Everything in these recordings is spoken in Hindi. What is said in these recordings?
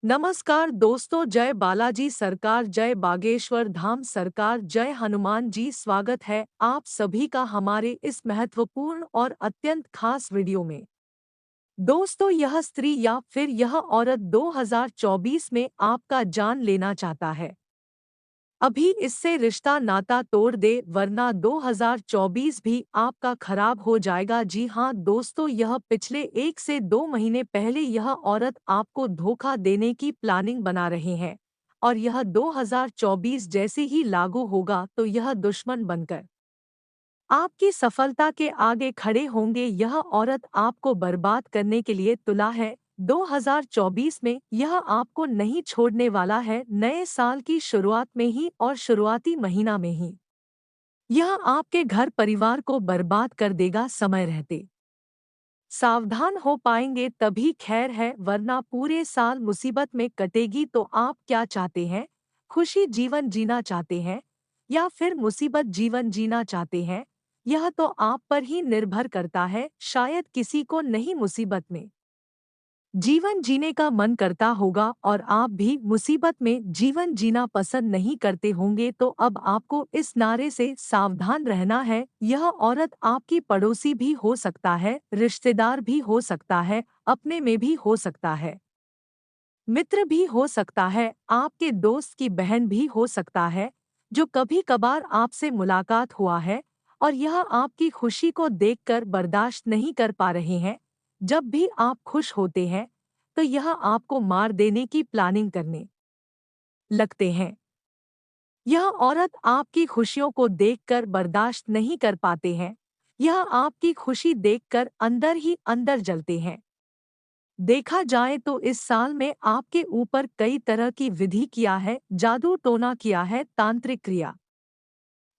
नमस्कार दोस्तों, जय बालाजी सरकार, जय बागेश्वर धाम सरकार, जय हनुमान जी। स्वागत है आप सभी का हमारे इस महत्वपूर्ण और अत्यंत खास वीडियो में। दोस्तों, यह स्त्री या फिर यह औरत 2024 में आपका जान लेना चाहता है। अभी इससे रिश्ता नाता तोड़ दे, वरना 2024 भी आपका खराब हो जाएगा। जी हाँ दोस्तों, यह पिछले 1 से 2 महीने पहले यह औरत आपको धोखा देने की प्लानिंग बना रहे हैं, और यह 2024 जैसे ही लागू होगा तो यह दुश्मन बनकर आपकी सफलता के आगे खड़े होंगे। यह औरत आपको बर्बाद करने के लिए तुला है। 2024 में यह आपको नहीं छोड़ने वाला है। नए साल की शुरुआत में ही और शुरुआती महीना में ही यह आपके घर परिवार को बर्बाद कर देगा। समय रहते सावधान हो पाएंगे तभी खैर है, वरना पूरे साल मुसीबत में कटेगी। तो आप क्या चाहते हैं? खुशी जीवन जीना चाहते हैं या फिर मुसीबत जीवन जीना चाहते हैं? यह तो आप पर ही निर्भर करता है। शायद किसी को नहीं मुसीबत में जीवन जीने का मन करता होगा और आप भी मुसीबत में जीवन जीना पसंद नहीं करते होंगे। तो अब आपको इस नारे से सावधान रहना है। यह औरत आपकी पड़ोसी भी हो सकता है, रिश्तेदार भी हो सकता है, अपने में भी हो सकता है, मित्र भी हो सकता है, आपके दोस्त की बहन भी हो सकता है, जो कभी कभार आपसे मुलाकात हुआ है और यह आपकी खुशी को देखकर बर्दाश्त नहीं कर पा रहे हैं। जब भी आप खुश होते हैं तो यह आपको मार देने की प्लानिंग करने लगते हैं। यह औरत आपकी खुशियों को देखकर बर्दाश्त नहीं कर पाते हैं। यह आपकी खुशी देखकर अंदर ही अंदर जलते हैं। देखा जाए तो इस साल में आपके ऊपर कई तरह की विधि किया है, जादू टोना किया है, तांत्रिक क्रिया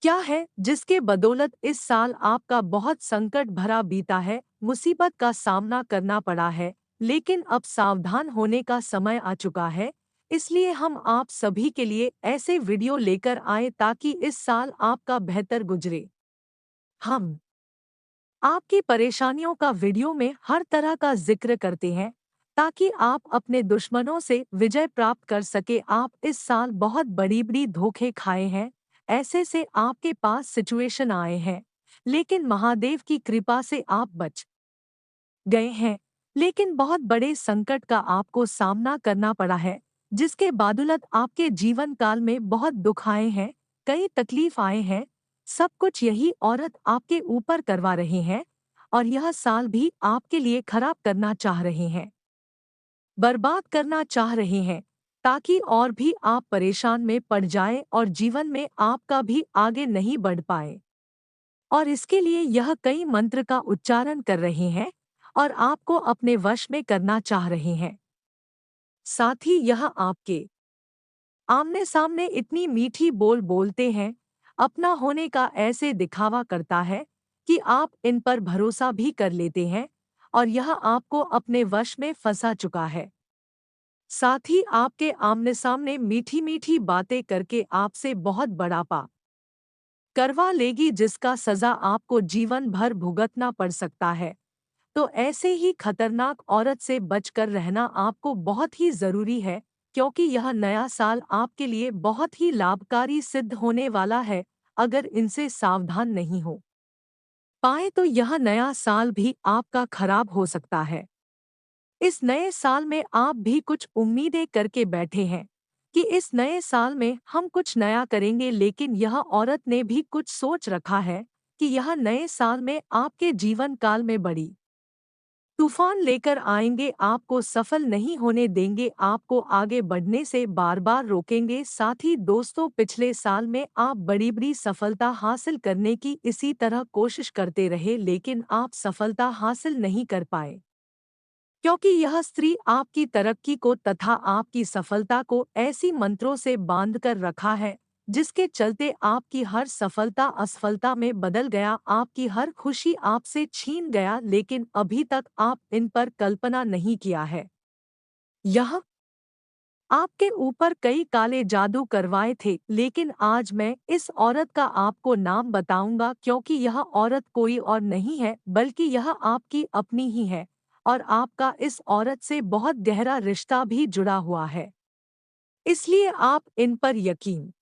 क्या है, जिसके बदौलत इस साल आपका बहुत संकट भरा बीता है, मुसीबत का सामना करना पड़ा है। लेकिन अब सावधान होने का समय आ चुका है। इसलिए हम आप सभी के लिए ऐसे वीडियो लेकर आए ताकि इस साल आपका बेहतर गुजरे। हम आपकी परेशानियों का वीडियो में हर तरह का जिक्र करते हैं ताकि आप अपने दुश्मनों से विजय प्राप्त कर सके। आप इस साल बहुत बड़ी बड़ी धोखे खाए हैं, ऐसे से आपके पास सिचुएशन आए हैं, लेकिन महादेव की कृपा से आप बच गए हैं। लेकिन बहुत बड़े संकट का आपको सामना करना पड़ा है, जिसके बादुलत आपके जीवन काल में बहुत दुख आए हैं, कई तकलीफ आए हैं। सब कुछ यही औरत आपके ऊपर करवा रहे हैं, और यह साल भी आपके लिए खराब करना चाह रहे हैं, बर्बाद करना चाह रहे हैं, ताकि और भी आप परेशान में पड़ जाएं और जीवन में आपका भी आगे नहीं बढ़ पाए। और इसके लिए यह कई मंत्र का उच्चारण कर रहे हैं और आपको अपने वश में करना चाह रहे हैं। साथ ही यह आपके आमने सामने इतनी मीठी बोल बोलते हैं, अपना होने का ऐसे दिखावा करता है कि आप इन पर भरोसा भी कर लेते हैं, और यह आपको अपने वश में फंसा चुका है। साथ ही आपके आमने सामने मीठी मीठी बातें करके आपसे बहुत बड़ा पाप करवा लेगी, जिसका सजा आपको जीवन भर भुगतना पड़ सकता है। तो ऐसे ही खतरनाक औरत से बचकर रहना आपको बहुत ही जरूरी है, क्योंकि यह नया साल आपके लिए बहुत ही लाभकारी सिद्ध होने वाला है। अगर इनसे सावधान नहीं हो पाए तो यह नया साल भी आपका खराब हो सकता है। इस नए साल में आप भी कुछ उम्मीदें करके बैठे हैं कि इस नए साल में हम कुछ नया करेंगे, लेकिन यह औरत ने भी कुछ सोच रखा है कि यह नए साल में आपके जीवन काल में बड़ी तूफान लेकर आएंगे, आपको सफल नहीं होने देंगे, आपको आगे बढ़ने से बार बार रोकेंगे। साथ ही दोस्तों, पिछले साल में आप बड़ी बड़ी सफलता हासिल करने की इसी तरह कोशिश करते रहे, लेकिन आप सफलता हासिल नहीं कर पाए, क्योंकि यह स्त्री आपकी तरक्की को तथा आपकी सफलता को ऐसी मंत्रों से बांध कर रखा है, जिसके चलते आपकी हर सफलता असफलता में बदल गया, आपकी हर खुशी आपसे छीन गया। लेकिन अभी तक आप इन पर कल्पना नहीं किया है। यह आपके ऊपर कई काले जादू करवाए थे, लेकिन आज मैं इस औरत का आपको नाम बताऊंगा, क्योंकि यह औरत कोई और नहीं है बल्कि यह आपकी अपनी ही है। और आपका इस औरत से बहुत गहरा रिश्ता भी जुड़ा हुआ है। इसलिए आप इन पर यकीन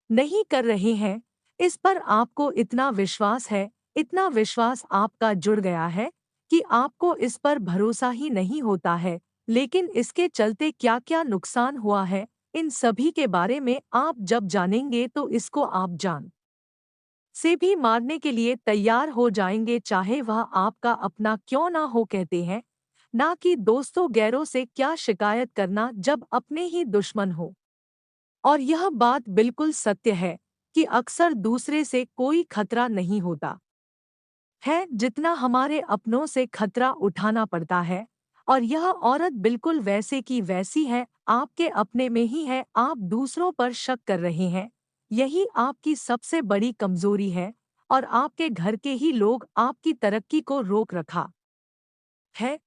नहीं कर रहे हैं। इस पर आपको इतना विश्वास है, इतना विश्वास आपका जुड़ गया है कि आपको इस पर भरोसा ही नहीं होता है। लेकिन इसके चलते क्या-क्या नुकसान हुआ है, इन सभी के बारे में आप जब जानेंगे तो इसको आप जान से भी मारने के लिए तैयार हो जाएंगे, चाहे वह आपका अपना क्यों ना हो, कहते हैं ना कि दोस्तों गैरों से क्या शिकायत करना जब अपने ही दुश्मन हो। और यह बात बिल्कुल सत्य है कि अक्सर दूसरे से कोई खतरा नहीं होता है जितना हमारे अपनों से खतरा उठाना पड़ता है। और यह औरत बिल्कुल वैसे की वैसी है, आपके अपने में ही है, आप दूसरों पर शक कर रहे हैं। यही आपकी सबसे बड़ी कमजोरी है और आपके घर के ही लोग आपकी तरक्की को रोक रखा है।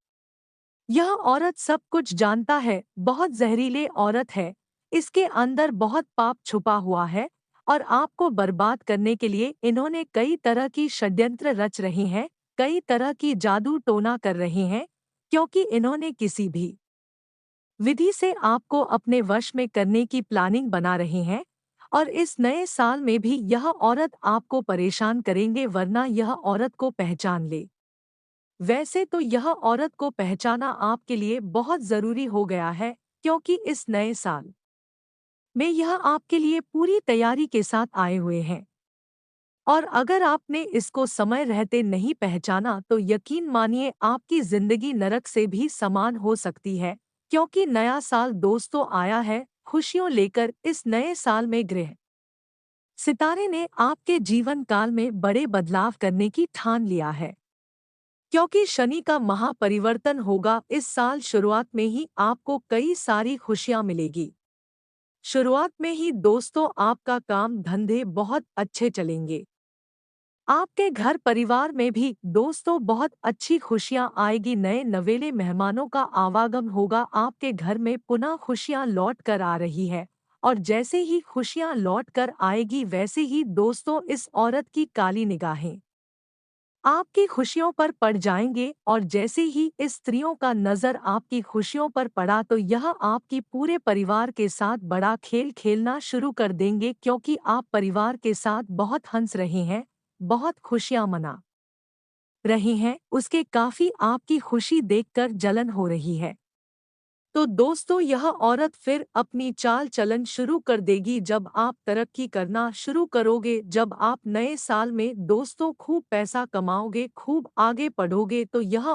यह औरत सब कुछ जानता है, बहुत जहरीले औरत है, इसके अंदर बहुत पाप छुपा हुआ है और आपको बर्बाद करने के लिए इन्होंने कई तरह की षड्यंत्र रच रहे हैं, कई तरह की जादू टोना कर रहे हैं, क्योंकि इन्होंने किसी भी विधि से आपको अपने वश में करने की प्लानिंग बना रहे हैं। और इस नए साल में भी यह औरत आपको परेशान करेंगे, वरना यह औरत को पहचान ले। वैसे तो यह औरत को पहचाना आपके लिए बहुत ज़रूरी हो गया है, क्योंकि इस नए साल में यह आपके लिए पूरी तैयारी के साथ आए हुए हैं। और अगर आपने इसको समय रहते नहीं पहचाना तो यकीन मानिए आपकी ज़िंदगी नरक से भी समान हो सकती है, क्योंकि नया साल दोस्तों आया है खुशियों लेकर। इस नए साल में ग्रह सितारे ने आपके जीवन काल में बड़े बदलाव करने की ठान लिया है, क्योंकि शनि का महापरिवर्तन होगा इस साल। शुरुआत में ही आपको कई सारी खुशियां मिलेगी। शुरुआत में ही दोस्तों आपका काम धंधे बहुत अच्छे चलेंगे। आपके घर परिवार में भी दोस्तों बहुत अच्छी खुशियां आएगी, नए नवेले मेहमानों का आवागमन होगा आपके घर में, पुनः खुशियां लौट कर आ रही है। और जैसे ही खुशियां लौट कर आएगी वैसे ही दोस्तों इस औरत की काली निगाहें आपकी खुशियों पर पड़ जाएंगे। और जैसे ही इस स्त्रियों का नजर आपकी खुशियों पर पड़ा तो यह आपकी पूरे परिवार के साथ बड़ा खेल खेलना शुरू कर देंगे, क्योंकि आप परिवार के साथ बहुत हंस रहे हैं, बहुत खुशियां मना रहे हैं। उसके काफी आपकी खुशी देखकर जलन हो रही है। तो दोस्तों यह औरत फिर अपनी चाल चलन शुरू कर देगी जब आप तरक्की करना शुरू करोगे, जब आप नए साल में दोस्तों खूब पैसा कमाओगे, खूब आगे बढ़ोगे, तो यह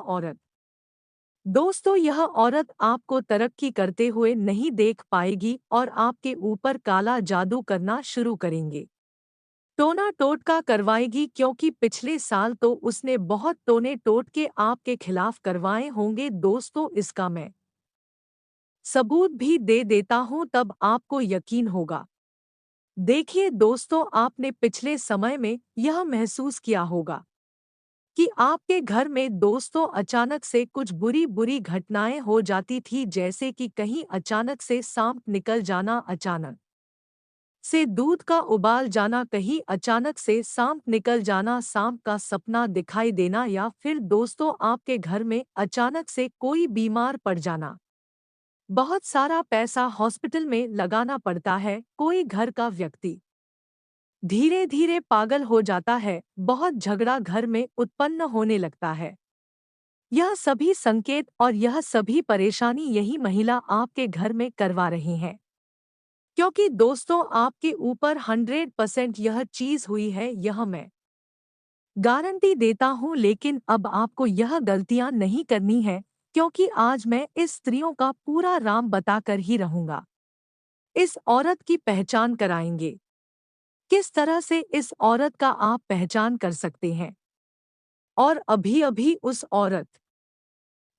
औरत आपको तरक्की करते हुए नहीं देख पाएगी और आपके ऊपर काला जादू करना शुरू करेंगे, टोना टोटका करवाएगी, क्योंकि पिछले साल तो उसने बहुत टोने टोटके आपके खिलाफ करवाए होंगे दोस्तों। इसका मैं सबूत भी दे देता हूं, तब आपको यकीन होगा। देखिए दोस्तों, आपने पिछले समय में यह महसूस किया होगा कि आपके घर में दोस्तों अचानक से कुछ बुरी बुरी घटनाएं हो जाती थी, जैसे कि कहीं अचानक से सांप निकल जाना, अचानक से दूध का उबाल जाना, कहीं अचानक से सांप निकल जाना, सांप का सपना दिखाई देना, या फिर दोस्तों आपके घर में अचानक से कोई बीमार पड़ जाना, बहुत सारा पैसा हॉस्पिटल में लगाना पड़ता है, कोई घर का व्यक्ति धीरे धीरे पागल हो जाता है, बहुत झगड़ा घर में उत्पन्न होने लगता है। यह सभी संकेत और यह सभी परेशानी यही महिला आपके घर में करवा रही है, क्योंकि दोस्तों आपके ऊपर 100% यह चीज हुई है, यह मैं गारंटी देता हूँ। लेकिन अब आपको यह गलतियां नहीं करनी है, क्योंकि आज मैं इस स्त्रियों का पूरा राम बताकर ही रहूंगा। इस औरत की पहचान कराएंगे, किस तरह से इस औरत का आप पहचान कर सकते हैं, और अभी अभी उस औरत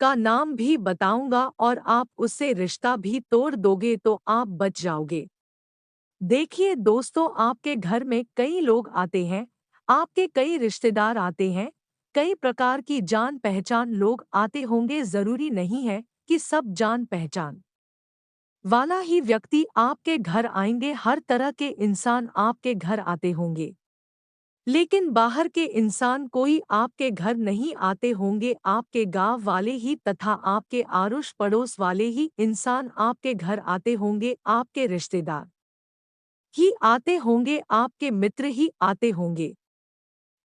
का नाम भी बताऊंगा और आप उससे रिश्ता भी तोड़ दोगे तो आप बच जाओगे। देखिए दोस्तों, आपके घर में कई लोग आते हैं, आपके कई रिश्तेदार आते हैं, कई प्रकार की जान पहचान लोग आते होंगे, जरूरी नहीं है कि सब जान पहचान वाला ही व्यक्ति आपके घर आएंगे, हर तरह के इंसान आपके घर आते होंगे। लेकिन बाहर के इंसान कोई आपके घर नहीं आते होंगे, आपके गांव वाले ही तथा आपके आरुष पड़ोस वाले ही इंसान आपके घर आते होंगे, आपके रिश्तेदार ही आते होंगे, आपके मित्र ही आते होंगे।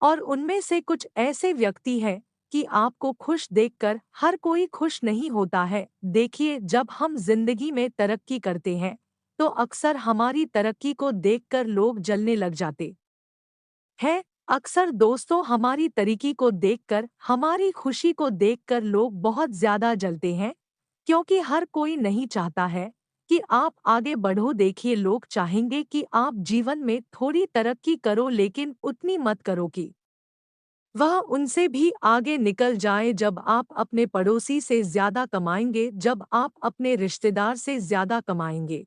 और उनमें से कुछ ऐसे व्यक्ति हैं कि आपको खुश देखकर हर कोई खुश नहीं होता है। देखिए, जब हम जिंदगी में तरक्की करते हैं तो अक्सर हमारी तरक्की को देखकर लोग जलने लग जाते हैं। अक्सर दोस्तों, हमारी तरक्की को देखकर, हमारी खुशी को देखकर लोग बहुत ज्यादा जलते हैं, क्योंकि हर कोई नहीं चाहता है कि आप आगे बढ़ो। देखिए, लोग चाहेंगे कि आप जीवन में थोड़ी तरक्की करो, लेकिन उतनी मत करो कि वह उनसे भी आगे निकल जाए। जब आप अपने पड़ोसी से ज्यादा कमाएंगे, जब आप अपने रिश्तेदार से ज्यादा कमाएंगे,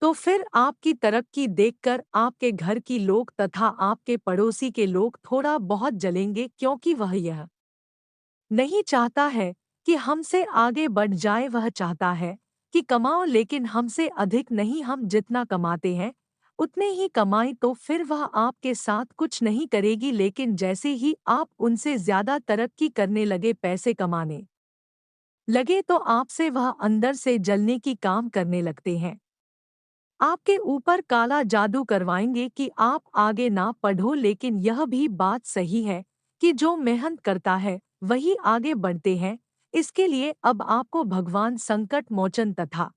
तो फिर आपकी तरक्की देखकर आपके घर की लोग तथा आपके पड़ोसी के लोग थोड़ा बहुत जलेंगे, क्योंकि वह यह नहीं चाहता है कि हमसे आगे बढ़ जाए। वह चाहता है कि कमाओ, लेकिन हमसे अधिक नहीं। हम जितना कमाते हैं उतने ही कमाई, तो फिर वह आपके साथ कुछ नहीं करेगी। लेकिन जैसे ही आप उनसे ज्यादा तरक्की करने लगे, पैसे कमाने लगे, तो आपसे वह अंदर से जलने की काम करने लगते हैं। आपके ऊपर काला जादू करवाएंगे कि आप आगे ना बढ़ो। लेकिन यह भी बात सही है कि जो मेहनत करता है वही आगे बढ़ते हैं। इसके लिए अब आपको भगवान संकट मोचन तथा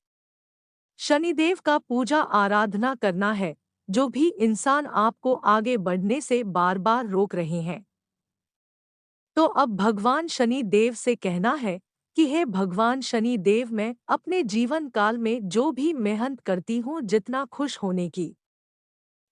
शनिदेव का पूजा आराधना करना है। जो भी इंसान आपको आगे बढ़ने से बार बार रोक रहे हैं, तो अब भगवान शनि देव से कहना है कि हे भगवान शनि देव, मैं अपने जीवन काल में जो भी मेहनत करती हूँ, जितना खुश होने की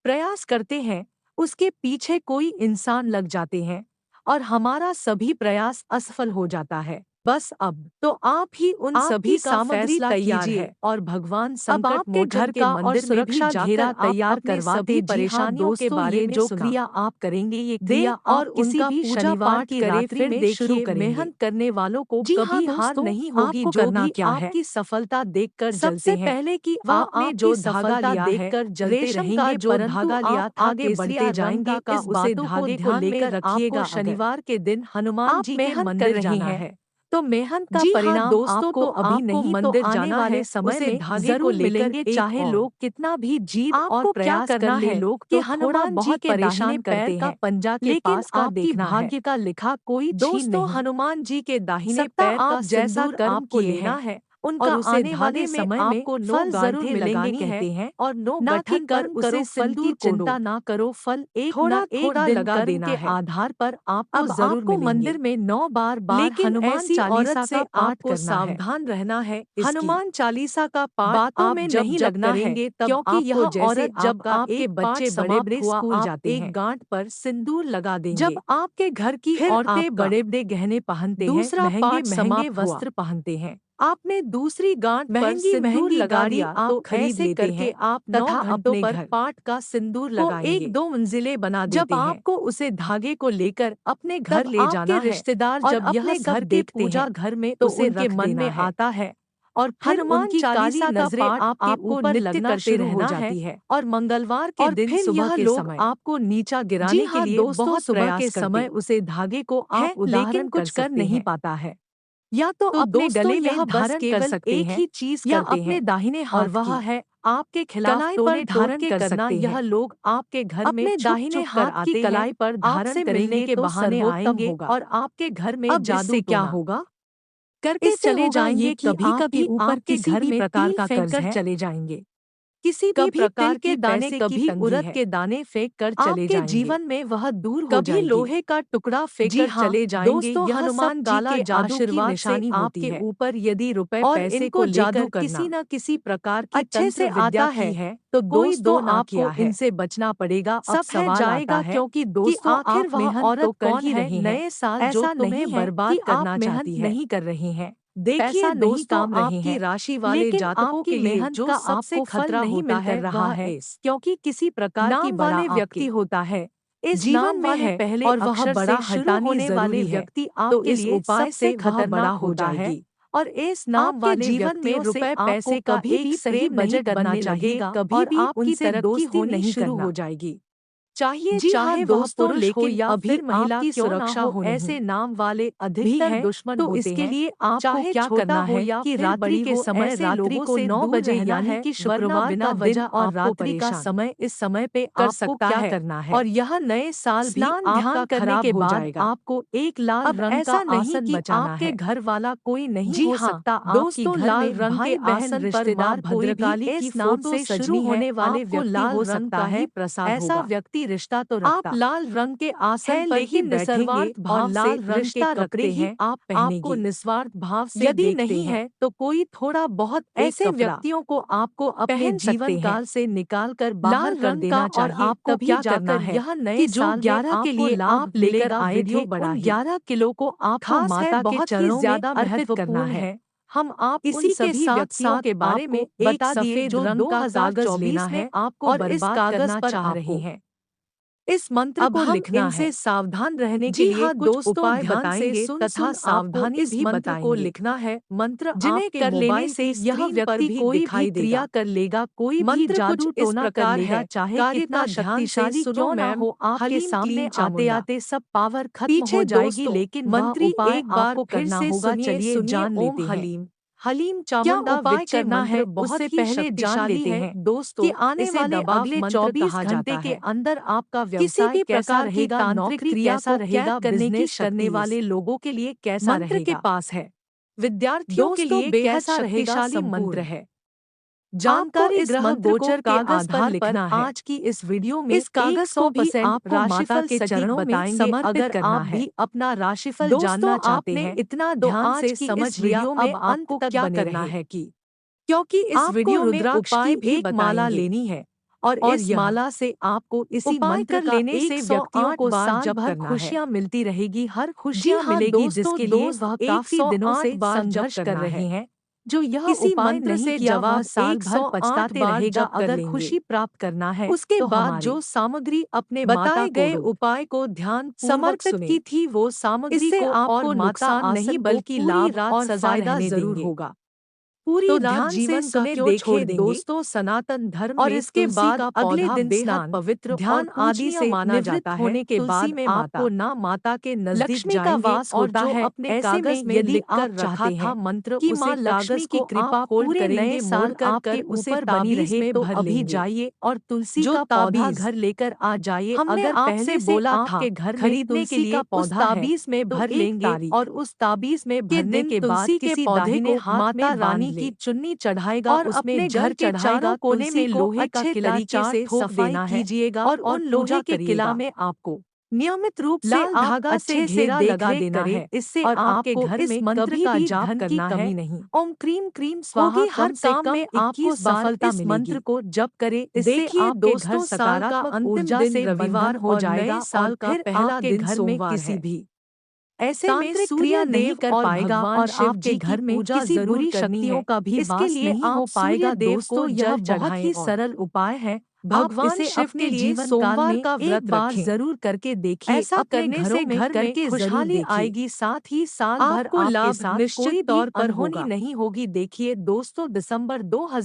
प्रयास करते हैं, उसके पीछे कोई इंसान लग जाते हैं और हमारा सभी प्रयास असफल हो जाता है। बस अब तो आप ही उन सभी का फैसला कीजिए और भगवान संकट मोचन के मंदिर में भी घेरा तैयार करवाते परेशानियों के बारे में जो क्रिया आप करेंगे, ये क्रिया और उनका पूजा पाठ की रात्रि में शुरू करेंगे। मेहनत करने वालों को कभी हार नहीं होगी। जो भी आपकी सफलता देखकर जलते हैं, पहले कि आपने जो धागा देखकर जलते रहेंगे, जो धागा लिया आगे बढ़ते जाएंगे। इस बातों को ध्यान में रखिएगा। शनिवार के दिन हनुमान जी के मंदिर जाना है, तो मेहनत का परिणाम दोस्तों तो अभी नहीं, मंदिर जाना है समय में धागे को मिलेंगे। चाहे लोग कितना भी जीत और प्रयास कर ले, लोग कि हनुमान जी के दाहिने पैर का पंजा के पास का देखना है। भाग्य का लिखा कोई दोस्तों, हनुमान जी के दाहिने पैर का जैसा कर्म को लेना है, उनका आने वाले समय में फल जरूर मिलेंगे कहते हैं। और नो गठन कर उसे फल की चिंता ना करो, फल एक थोड़ा थोड़ा लगा देना के आधार पर आपको जरूर मिलेंगे। मंदिर में 9 बार हनुमान चालीसा का पाठ करना है। सावधान रहना है। हनुमान चालीसा का पाठ बातों में नहीं लगना है, क्योंकि यह औरत जब आपके बच्चे बड़े बड़े स्कूल जाते हैं, एक गांठ पर सिंदूर लगा देंगे। जब आपके घर की औरतें बड़े बड़े गहने पहनते हैं, दूसरा महंगे वस्त्र पहनते हैं, आपने दूसरी गांठ पर सिंदूर लगा दिया, तो ऐसे करके आप 9 घंटों पर पाठ का सिंदूर लगाएंगे, एक दो मंजिले बना देते हैं। जब आपको उसे धागे को लेकर अपने घर ले जाना है, रिश्तेदार जब यह घर देखते हैं घर में, तो उनके मन में आता है और फिर उनकी काली नजरें आपके ऊपर लगना शुरू हो जाती है। और मंगलवार के दिन सुबह के समय आपको नीचा गिराने के लिए बहुत सुबह के समय उसे धागे को आप उदाहरण कुछ कर नहीं पाता है, या तो अपने गले में धारण कर सकते हैं, एक ही चीज या अपने दाहिने हाथ, और वह है आपके खिलाफ कलाई पर धारण कर करना। यह लोग आपके घर में दाहिने हाथ की कलाई पर धारण करने के बहाने आएंगे और आपके घर में जादू क्या होगा करके चले जाएंगे। कभी कभी ऊपर के घर में प्रकार का कर्ज है, चले जाएंगे। किसी भी प्रकार के दाने, कभी उड़द के दाने फेंक कर चले जाएंगे, जीवन में वह दूर हो जाएगी। कभी लोहे का टुकड़ा फेंक कर चले जाएंगे। दोस्तों, यह हनुमान काला जादू की निशानी होती है। आपके ऊपर यदि रुपए पैसे को जादू किसी न किसी प्रकार की अच्छे से आता है, तो दोस्तों आपको इनसे बचना पड़ेगा। सब सवाल जाएगा, क्योंकि दोस्तों आखिर वह औरत कौन है नए साल जो तुम्हें बर्बाद करना चाहती है, नहीं कर रहे हैं। देखिए दोस्तों, आपकी राशि वाले जातकों के लिए जो सबसे खतरा नहीं मिल रहा है, क्योंकि किसी प्रकार की वाले व्यक्ति होता है इस जीवन में है पहले, और वह बड़ा हटाने वाले व्यक्ति आपके लिए उपाय से खतरनाक हो जाएगी। और इस नाम वाले जीवन में रुपए पैसे कभी भी सही बजट बनना चाहिए, कभी भी उनसे दोस्ती नहीं शुरू हो जाएगी। चाहिए जी हाँ चाहे वह दोस्तों, पुरुष हो लेकिन या अभी फिर महिला आपकी क्यों ना सुरक्षा हो, हो ऐसे नहीं नाम वाले भी अधिकतर हैं, दुश्मन तो होते इसके हैं। लिए आपको चाहे क्या छोटा करना हो है या कि फिर रात्रि बड़ी के हो, समय ऐसे रात्रि लोगों को से 9 दूर बजे रहना यानी है, कि वरना शुक्रवार बिना का दिन वजह और आपको रात्रि का परेशान समय, इस समय पे कर आपको सकता क्या है करना है। और यह नए साल भी स्नान ध्यान आपका करने के खराब हो बाद जाएगा। आपको एक लाल अब रंग का ऐसा नहीं आसन कि बचाना आपके है। घर वाला कोई नहीं जी हो हाँ सकता, आपके दोस्तों, घर लाल में रंग के भाई बहन आसन पर माँ रिश्तेदार कोई भी भद्रकाली की इस नाम फोटो से शुरू सजनी है, होने वाले आपको व्यक्ति लाल हो रंग सकता का ही है। प्रसाद ऐसा होगा। व्यक्ति रिश्ता तो आप रखता लाल रंग के आसन है पर ही लेकिन बैठेंगे निस्वार्थ और भाव से लाल रंग के रिश्ता कपड़े रखते ही हैं, आप आपको पहनेंगे। निस्वार्थ भाव से यदि देखते नहीं हैं। है तो कोई थोड़ा बहुत एक ऐसे कपड़ा व्यक्तियों को आपको अपने पहन जीवन सकते हैं। काल से निकाल कर बाहर लाल कर रंग का, देना और चाहिए, आपको तभी क्या करना जाकर है यह नए कि जो साल में 11 के आपको लिए लाभ आप लेकर मिलेगा। आए थे वीडियो बड़ा उन ही 11 किलो को आपको खास है, माता के बहुत ही चरणों में ज्यादा अर्पित करना महत्वपूर्ण है। है। हम आप उन इसी के सभी साथ व्यक्तियों साथ के बारे में आपको एक बता दिए सफेद जो रंग का कागज लेना 2024 में है आपको और इस बर्बाद कागज करना पर चाह रहे आपको हैं। इस मंत्र अब को हम लिखना इनसे है। सावधान रहने के जी लिए हाँ कुछ दोस्तों, उपाय ध्यान से बताएंगे सुन तथा सुन आपको सावधानी इस भी मंत्र को बताएंगे, लिखना है, मंत्र जिन्हें आपके कर लेने मोबाइल से की यह स्क्रीन पर व्यक्ति भी कोई भी दिखाई क्रिया देगा। कर लेगा, कोई भी मंत्र कुछ जादू इस टोना कर प्रकार लेगा, है, चाहे कार्य कितना का ध्यान शक्ति से से सुनो क्यों ना मैम, हो, आपके हलीम सामने क्लीम आते चामुंडा। आते सब पावर खत्म पीछे हो जाएगी, दोस्तों, लेकिन वह मंत्री उपाय एक बार आपको फिर करना से होगा। सुनिए चलिए सुनिए जान ओम लेते हैं। हलीम। हलीम क्या चामुंडा उपाय विच्चे करना है मंत्र उससे बहुत ही पहले जान शक्तिशाली लेते है हैं दोस्तों। कि आने इसे वाले दबाव अगले मंत्र 24 कहा घंटे जाता के है। अंदर आपका किसी व्यवसाय भी कैसा प्रकार की रहेगा, तांत्रिक नौकरी क्रिया कैसा को कैद रहेगा, करने की बिजनेस करने शक्ति वाले लोगों के लिए कैसा मंत्र के रहेगा, पास है। विद्यार्थियों के दोस्तों लिए बेहद कैसा रहेगा, शक्तिशाली मंत्र संपूर्ण। है। आपको जानकारी इस ग्रह मंत्र को गोचर के कागज पर आधार पर लिखना है। आज की इस वीडियो में इस कागज को भी 100% आपको माता राशिफल के सटीक चरणों में बताएंगे। समर्पित अगर करना आप है। भी अपना राशिफल दोस्तों, जानना चाहते आपने हैं इतना तो ध्यान आज से की समझ इस लिया, वीडियो में अब अंत आपको तक क्या बने करना रहे, है कि क्योंकि इस आपको वीडियो में रुद्राक्ष उपाय की भी एक माला बताएंगे लेनी है और और इस यह माला से आपको इसी उपाय मंत्र कर का लेने से व्यक्तियों 108 को बार साल जप भर करना है। खुशियां मिलती रहेगी, हर जी खुशियां हाँ मिलेगी, दोस्तों, जिसके लिए दोस्त वह काफी दिनों 108 से बार जप संघर्ष कर करना है। रहे हैं। जो यह किसी उपाय मंत्र नहीं से किया वह जवाब साल भर 108 पछताते बार रहेगा। जप कर अगर लेंगे। खुशी प्राप्त करना है उसके तो बाद हमारी जो सामग्री अपने माता बताए को गए उपाय को ध्यान पूर्वक समर्पित सुने। की थी, वो सामग्री इससे को और आपको माता नुकसान नहीं आसन को बल्कि पूरी लाभ रात और सजा फायदा रहने जरूर देंगे। होगा। पूरी तो रात ध्यान से जीवन का सुने, क्यों छोड़ देखिए देंगे। दोस्तों, सनातन धर्म और में इसके तुलसी बाद का अगले पौधा दिन बेहद स्नान, पवित्र और ध्यान आदि पूजनीय से माना जाता निवृत्त है। होने के तुलसी बाद में आपको माता ना माता के नजदीक लक्ष्मी का जाएंगे वास और होता जो है। अपने ऐसे कागज में में यदि लिख आप कर रखा चाहते था हैं मंत्र, कि उसे माँ लक्ष्मी कागज की को आप कृपा होल्ड पूरे नए करेंगे, साल मोड़ कर आपके कर उसे ऊपर बनी ताबीज रहे में तो भर अभी लेंगे। जाइए और तुलसी जो का पौधा ताबीज घर लेकर आ जाइए। हमने अगर आपसे पहले से बोला था आपके घर में खरीदने के तुलसी का लिए, उस पौधा है ताबीज में तो भर एक लेंगे तारीख और उस ताबीज में के भरने दिन के बाद तुलसी के किसी पौधे दाहिने को हाथ माता में बांध रानी ले की चुन्नी चढ़ाएगा, और उसमें अपने जल घर के चढ़ाएगा। चारों कोने तुलसी में को लोहे का अच्छे किला तरीके चार से ठोक सफाई देना है कीजिएगा और और उन पूजा लोहे के किला करिएगा। में आपको नियमित रूप से लाल आप धागा से अच्छे से घेरा लगा देखरेख देना करें, है, इससे और आपके आपको घर इस में मंत्र कभी का भी जाप धन की करना कमी है। नहीं ओम क्रीम क्रीम स्वाहा, होगी। हर कम से काम कम में 21 आपको बार सफलता इस मंत्र मिलेगी। को जप करें। इससे देखिए आपके घर दोस्तों, साल का सकारात्मक अंतिम ऊर्जा दिन से रविवार बंधन हो और नए जाएगा और साल का फिर पहला आपके दिन घर में सोमवार किसी है। भी ऐसे में तांत्रिक सूर्य क्रिया नहीं देव कर और पाएगा भगवान और शिव आपके जी की घर में पूजा किसी जरूर बुरी करनी शक्तियों है। का भी इसके वास लिए नहीं आप हो सूर्य पाएगा। देव को दोस्तों यह जल बहुत ही चढ़ाएं और सरल उपाय है, आप भगवान इसे शिव अपने के लिए जीवन काल सोमवार में का एक व्रत बार रखें। जरूर करके देखिए। ऐसा अपने करने घरों से में घर में करके जरूर खुशहाली देखिए, आएगी, साथ ही साल भर आपको आपके लाभ साथ निश्चित कोई भी तौर पर अनहोनी होगा। नहीं होगी। देखिए दोस्तों, दिसंबर 2000